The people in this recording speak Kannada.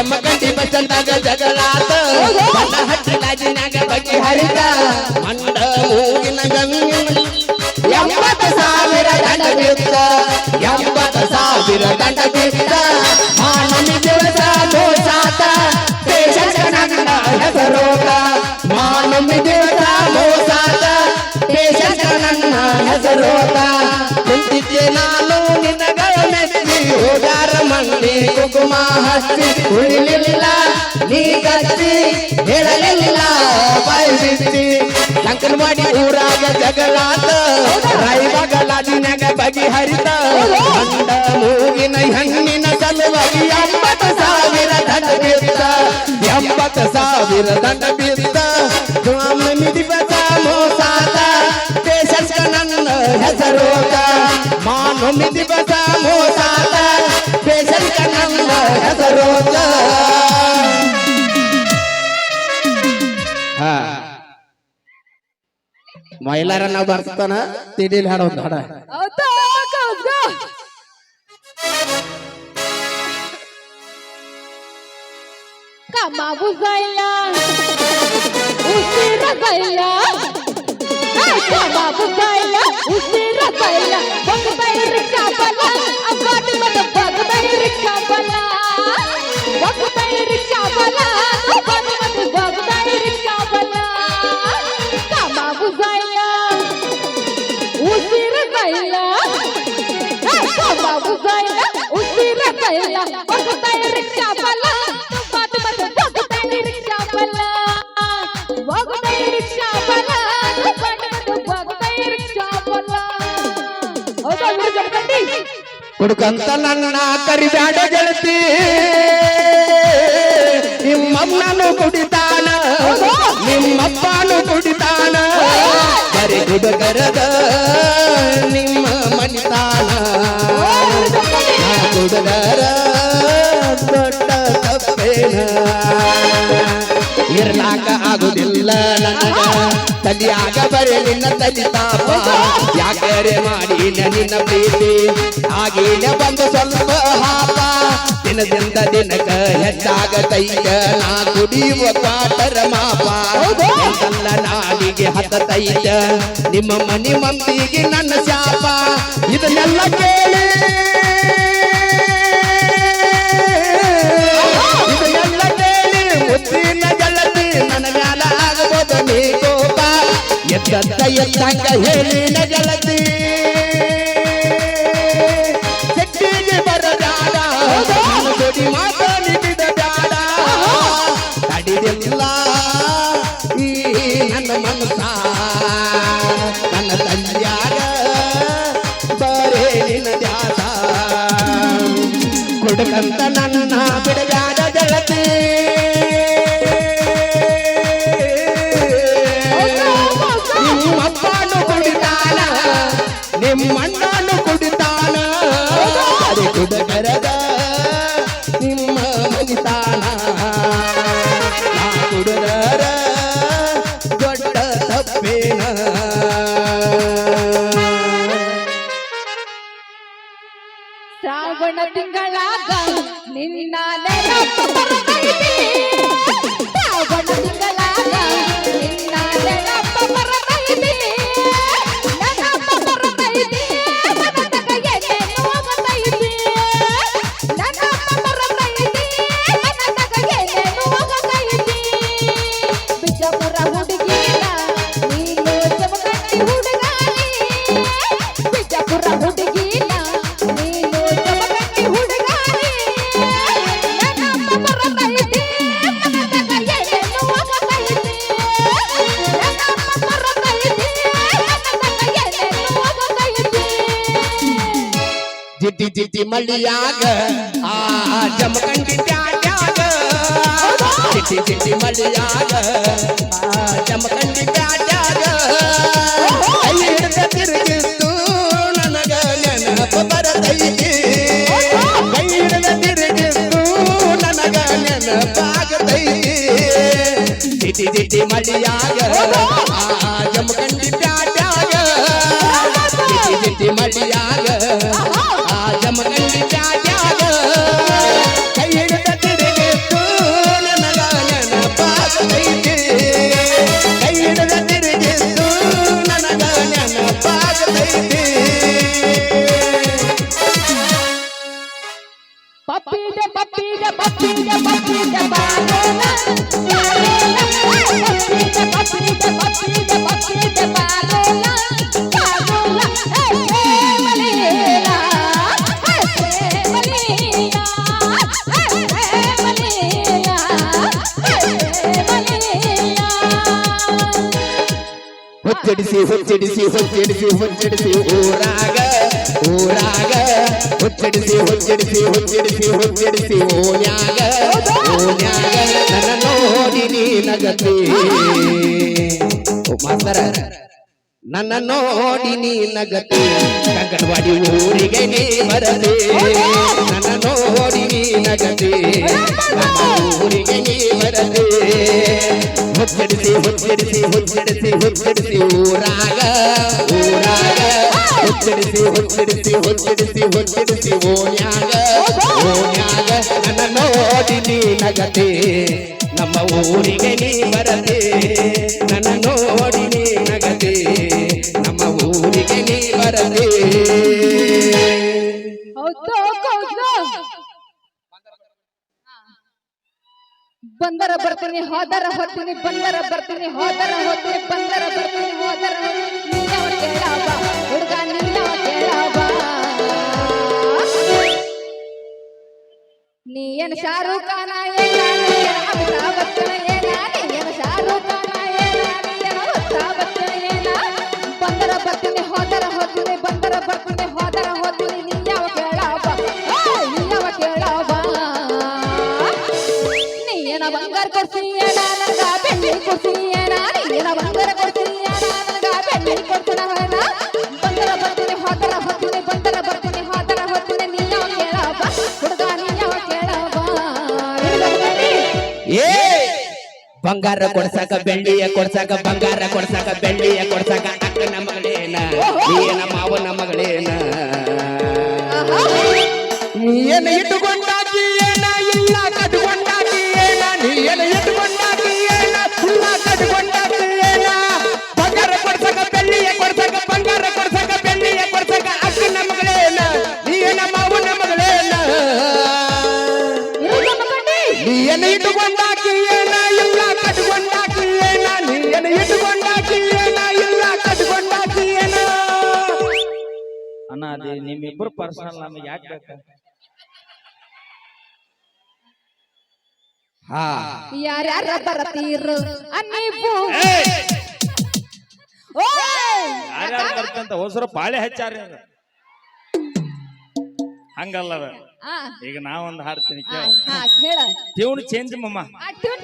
ಜಮಖಂಡಿ ಬಸಂದಾಗ ಜಗಳಾತ ಬಣ್ಣ ಹಚ್ಚಿ ಲಾಜಿನಾಗ ಬಗೆ ಹರಿತ ಮಂಡ ಮೂಗಿನ ಗಂಗಿನ 80,000 ದಂಡ ಬಿತ್ತ 80,000 ದಂಡ ಬಿತ್ತ ಮಾನಮಿ ದಿವಸ ಮೋಸಾತ ಪೇಶಂಟ್ ನನ್ನ ಹೆಸರೋಗ ಮಾನಮಿ ದಿವಸ ಮೋಸಾತ ಪೇಶಂಟ್ ನನ್ನ ಹೆಸರೋಗ ಕುಂತಿದ್ದೆ ನಾನು ನಿನಗಳ ಮೆಚ್ಚಿ ಹೋಗಾರ ಮಂಡಿ ಕುಕುಮ ಹಚ್ಚಿ ಉಳಿಲಿಲ್ಲ ನೀ ಗಚ್ಚಿ ಹೇಳಲಿಲ್ಲ ಬಾಯಿ ಬಿಚ್ಚಿ ಅಂಕನವಾಡಿ ಊರಾಗ ಜಗಳಾತ ರಾಯಬಾಗ ಲಾಜಿನಾಗ ಬಗೆ ಹರಿತ ಮಂಡ ಮೂಗಿನ ಹೆಣ್ಣಿನ ಸಲುವಾಗಿ 80,000 ದಂಡ ಬಿತ್ತ 80,000 ದಂಡ ಬಿತ್ತ ಮಾನಮಿ ದಿವಸ ಮೋಸಾತ ಪೇಶಂಟ್ ನನ್ನ ಹೆಸರೋಗ ಮಾನಮಿ ದಿವಸ ಮೋಸಾತ ಪೇಶಂಟ್ ನನ್ನ ಹೆಸರೋಗ ಮೈಲಾರ ನಾವು ಬರ್ತಾನ ತಿಡಿಲಿ ಹಾಡೋದು ಹಾಡ कामाबू जायला उशीर जायला कामाबू जायला उशीर जायला बघताय रिक्षा वाला अपाट मत बघताय रिक्षा वाला बघताय रिक्षा वाला अपाट मत बघताय रिक्षा वाला कामाबू जायला उशीर जायला कामाबू जायला उशीर जायला बघताय रिक्षा वाला ಹುಡುಕಂತ ನನ್ನ ಕರಿಬ್ಯಾಡ ಗೆಳತಿ ನಿಮ್ಮಮ್ಮನು ಕುಡಿತಾನ ನಿಮ್ಮಪ್ಪನು ಕುಡಿತಾನ ಬರೀ ಹುಡುಗರದ ನಿಮ್ಮ ಮನಿತಾನ ಹುಡುಗರ ದೊಡ್ಡ ತಪ್ಪೇನ ಇರ್ಲಾಕ ಆಗುದಿಲ್ಲ ನನಗ ತಲಿಯಾಗ ಬರೀ ನಿನ್ನ ತಲಿತಾಪ ಯಾಕರೆ ಮಾಡಿ ನಿನ್ನ ಪ್ರೀತಿ ಆಗಿನ ಬಂದು ಸ್ವಲ್ಪ ಹಾಪ ದಿನದಿಂದ ದಿನಕ ಹೆಚ್ಚಾಗತೈತ ನಾ ಕುಡಿಯುವ ಕ್ವಾಟರ ಮಾಪ ಎಂತಲ್ಲ ನಾಡಿಗೆ ಹತ್ತತೈತ ನಿಮ್ಮ ಮನಿ ಮಂದಿಗೆ ನನ್ನ ಶಾಪ ಇದನ್ನೆಲ್ಲ ಕೇಳಿ ಮುದ್ದಿನ ಗೆಳತಿ ನನ್ನ ಮ್ಯಾಲ ಆಗಬಹುದು ನೀ ಕೋಪ ಎದ್ದಂತ ಎದ್ದಂಗ ಹೇಳಿನ ಗೆಳತಿ ಸೆಟ್ಟಿಗೆ ಬರದಾಡ ನನ್ನ ಜೋಡಿ ಮಾತಾಡಿದ ಬ್ಯಾಡ ತಡಿದಿಲ್ಲ ಈ ನನ್ನ ಮನಸ ನನ್ನ ತಂದ್ಯಾಗ ಬರೇ ನಿನ್ನ ದ್ಯಾಸ ಕೊಡಕಂತ ನನ್ನ ಬಿಡಬ್ಯಾಡ ಗೆಳತಿ ನಿಮ್ಮಪ್ಪನು ಕುಡಿತಾನ ನಿಮ್ಮಣ್ಣನು ಕುಡಿತಾನ ಅರೆ ಕುಡಕರದ ನಿಮ್ಮ ಮನಿತಾನ ನಾ ಕುಡದರ ದೊಡ್ಡ ತಪ್ಪೇನ ಶ್ರಾವಣ ತಿಂಗಳಾಗ ನಿನ್ನ ನೆನಪು ಬರ್ತೈತಿ ಶ್ರಾವಣ ತಿಂಗಳಾಗ ನಿನ್ನ ನೆನಪು ಬರ್ತೈತಿ ನೆನಪು ಬರ್ತೈತಿ ಮನದಾಗ ಏನೇನು ಆಗತೈತಿ ನೆನಪು ಬರ್ತೈತಿ ಮನದಾಗ ಏನೇನು ಆಗತೈತಿ ಬಿಜಾಪುರ ಹುಡುಗಿನ ನೀನು ಜಮಖಂಡಿ ಹುಡುಗಾನಿ ಬಿಜಾಪುರ ಹುಡುಗಿನ ನೀನು ಜಮಖಂಡಿ ಹುಡುಗಾನಿ ನೆನಪು ಬರ್ತೈತಿ ಮನದಾಗ ಏನೇನು ಆಗತೈತಿ ನೆನಪು ಬರ್ತೈತಿ ಮನದಾಗ ಏನೇನು ಆಗತೈತಿ ಜಿಟಿ ಜಿಟಿ ಮಳಿಯಾಗ ಆ ಜಮಖಂಡಿ ಪ್ಯಾಟ್ಯಾಗ ಜಿಟಿ ಜಿಟಿ ಮಳಿಯಾಗ ಆ ಜಮಖಂಡಿ ಪ್ಯಾಟ್ಯಾಗ ಕೈ ಹಿಡ್ದ ತಿರುಗಿಸ್ತು ನನಗ ನೆನಪು ಬರತೈತಿ ಕೈ ಹಿಡ್ದ ತಿರುಗಿಸ್ತು ನನಗ ನೆನಪಾಗತೈತಿ ಜಿಟಿ ಜಿಟಿ ಮಳಿಯಾಗ ಆ ಜಮಖಂಡಿ ಪ್ಯಾಟ್ಯಾಗ ಜಿಟಿ ಜಿಟಿ ಮಳಿಯಾಗ ಆ ಜಮಖಂಡಿ ಪ್ಯಾಟ್ಯಾಗ ಕೈ ಹಿಡ್ದ ತಿರುಗಿಸ್ತು ಬಪ್ಪಿದೆ ಬಪ್ಪಿದೆ ಬಪ್ಪಿದೆ ಬಾರೋಣ ಬಾರೋಣ ಬಪ್ಪಿದೆ ಬಪ್ಪಿದೆ ಬಪ್ಪಿದೆ ಬಪ್ಪಿದೆ ಬಾರೋಣ ಬಾರೋಣ ಹೇ ಮಲೀಲ ಹೇ ಮಲೀಲ ಹೇ ಮಲೀಲ ಹೇ ಮಲೀಲ ಹುಚ್ಚಡಿಸಿ ಹುಚ್ಚಡಿಸಿ ಹುಚ್ಚಡಿಸಿ ಹುಚ್ಚಡಿಸಿ ಊರಾಗ ಊರಾಗ ಹುಚ್ಚಡಿಸಿ ಹುಚ್ಚಡಿಸಿ ಹುಚ್ಚಡಿಸಿ ಹುಚ್ಚಡಿಸಿ ಓನ್ಯಾಗ ಓನ್ಯಾಗ ನನ್ನ ನೋಡಿ ನೀ ನಗತಿ ಮಾಸ್ತರ ನನ್ನ ನೋಡಿ ನೀ ನಗತಿ ಕಂಕಣವಾಡಿ ಊರಿಗೆ ನೀ ಬರದೆ ನನ್ನ ನೋಡಿ ನೀ ನಗತಿ ನನ್ನ ಊರಿಗೆ ನೀ ಬರದೆ ಹುಚ್ಚಡಿಸಿ ಹುಚ್ಚಡಿಸಿ ಹುಚ್ಚಡಿಸಿ ಹುಚ್ಚಡಿಸಿ ಊರಾಗ ಊರಾಗ ಹುಚ್ಚಡಿಸಿ ಹುಚ್ಚಡಿಸಿ ಹುಚ್ಚಡಿಸಿ ಹುಚ್ಚಡಿಸಿ ಓನ್ಯಾಗ ಓನ್ಯಾಗ ನನ್ನ ನೋಡಿ ನೀ ನಗತೆ ನಮ್ಮ ಊರಿಗೆ ನೀ ಬರದೆ ನನ್ನ ನೋಡಿ ನೀ ನಗತೆ ನಮ್ಮ ಊರಿಗೆ ನೀ ಬರದೆ ಹೌದು ಹೌದು ಬಂದರ ಬರ್ತೀನಿ ಹೋದರ ಹೋಗ್ತೀನಿ ಬಂದರ ಬರ್ತೀನಿ ಹೋದರ ಹೋಗ್ತೀನಿ ಬಂದರ ಬರ್ತೀನಿ ಹೋದರ ನೀಯವ ಕೇಳಾವ ಹುಡುಗ ನೀಯವ ಕೇಳಾವ ನೀ ಏನು ಶಾರುಖ್ ಖಾನ ಏನ ನೀ ಏನು ಅಮಿತಾಬ್ ಬಚ್ಚನ ಏನ ನೀ ಏನು ಶಾರುಖ್ ಖಾನ ಏನ ನೀ ಏನು ಅಮಿತಾಬ್ ಬಚ್ಚನ ಏನ ಬಂದರ ಬರ್ತೀನಿ ಹೋದರ ಹೋಗ್ತೀನಿ ಬಂದರ ಬರ್ತೀನಿ ಹೋದರ ಹೋಗ್ತೀನಿ ನೀಯವ ಕೇಳಾವ ನೀಯವ ಕೇಳಾವ ನೀನ ಬಂಗಾರ ಕೊಡ್ತೀಯನ ನನಗ ಬೆಳ್ಳಿ ಕೊಡ್ತೀಯನ ನೀನ ಬಂಗಾರ ಕೊಡ್ತೀಯನ ನನಗ ಬೆಳ್ಳಿ ಕೊಡ್ತೀನ ಬಂದರ ಬರ್ತೀನಿ ಹೋದರ ಹೋಗ್ತೀನಿ ಬಂದರ ಬರ್ತೀನಿ ಹೋದರ ಹೋಗ್ತೀನಿ ನೀಯವ ಕೇಳಾವ ಹುಡುಗ ನೀಯವ ಕೇಳಾವ ಏ ಬಂಗಾರ ಕೊಡ್ಸಾಕ ಬೆಳ್ಳಿಯ ಕೊಡ್ಸಾಕ ಬಂಗಾರ ಕೊಡ್ಸಾಕ ಬೆಳ್ಳಿಯ ಕೊಡ್ಸಾಕ ಅಕ್ಕನ ಮಗಳೇನ ನೀನ ಮಾವನ ಮಗಳೇನ ನೀನ ಇಟ್ಟುಕೊಂಡಾಕಿ ಏನ ಇಲ್ಲ ಕಟ್ಕೊಂಡಾಕಿ ಏನ ನೀನ ಇಟ್ಟುಕೊಂಡಾಕಿ ಏನ ಇಲ್ಲ ಕಟ್ಕೊಂಡಾಕಿ ಏನ ಬಂಗಾರ ಕೊಡ್ಸಾಕ ಬೆಳ್ಳಿಯ ಕೊಡ್ಸಾಕ ಬಂಗಾರ ಕೊಡ್ಸಾಕ ಬೆಳ್ಳಿಯ ಕೊಡ್ಸಾಕ ಅಕ್ಕನ ಮಗಳೇನ ನೀನ ಮಾವನ ಮಗಳೇನ ನೀನ ಇಟ್ಟುಕೊಂಡಾಕಿ ಏನ ಇಲ್ಲ ಕಟ್ಕೊಂಡಾಕಿ ಏನ ನೀನ ಇಟ್ಟುಕೊಂಡಾಕಿ ಏನ ಇಲ್ಲ ಕಟ್ಕೊಂಡಾಕಿ ಏನ ಅಣ್ಣ ಅದೇ ನಿಮ್ಮಿಬ್ಬರು ಪರ್ಸನಲ್ ನಮಗೆ ಯಾಕೆ ಬೇಕು ಹಾ ಯಾರ್ಯಾರ ಬರತೀರು ನೀವು ಯಾರ್ಯಾರು ಬರ್ತಂತ ಹೊಸರು ಬಾಳೆ ಹಚ್ಚಾರ ಹಂಗಲ್ಲವ ಈಗ ನಾವೊಂದು ಹಾಡ್ತೀನಿ ಕೇಳ ಹೇಳ ಟ್ಯೂನ್ ಚೇಂಜ್ ಮಮ್ಮ ಆ ಟ್ಯೂನ್